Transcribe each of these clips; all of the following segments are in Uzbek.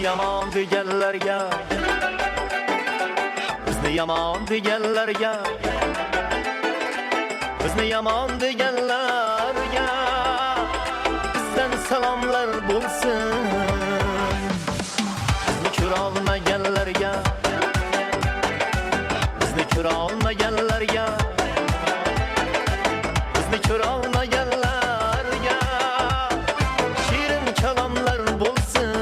yomon deganlarga, bizni yomon deganlarga, bizni yomon deganlarga bizdan salomlar bo'lsin. Bizni ko'ra olmaganlarga, bizni ko'ra olmaganlarga, bizni ko'ra olmaganlarga shirin kalomlar bo'lsin.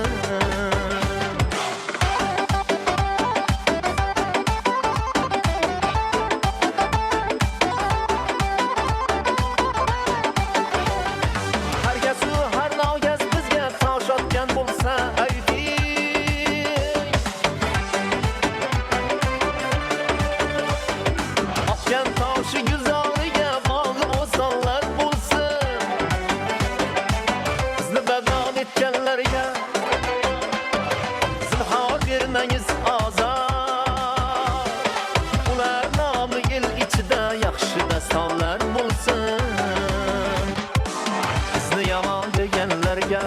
Bizni yomon deganlarga,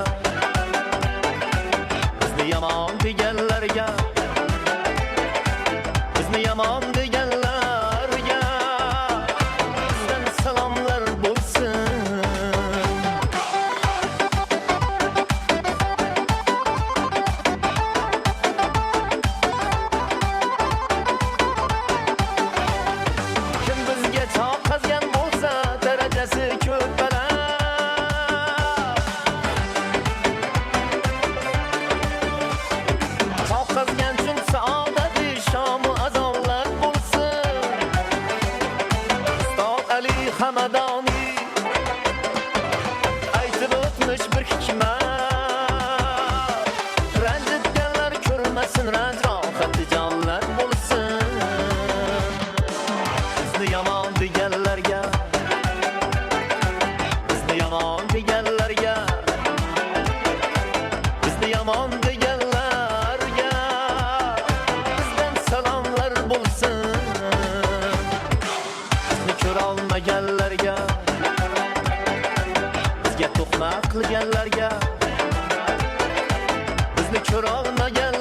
bizni yomon deganlarga bizdan salomlar bo'lsin. Kim bizga choq qazgan bo'lsa, darajasi ko'p baland. Hamadoni aytib o'tmish bir hikmat, ranjitganlar ko'rmasin, ranj rohati jonlar bo'lsin. Bizni yomon deganlarga, bizni yomon deganlarga, bizni yomon deganlarga bizdan salomlar bo'lsin. Ko'ra olmaganlarga, bizga tuhmat qilganlarga, bizni ko'ra olmagan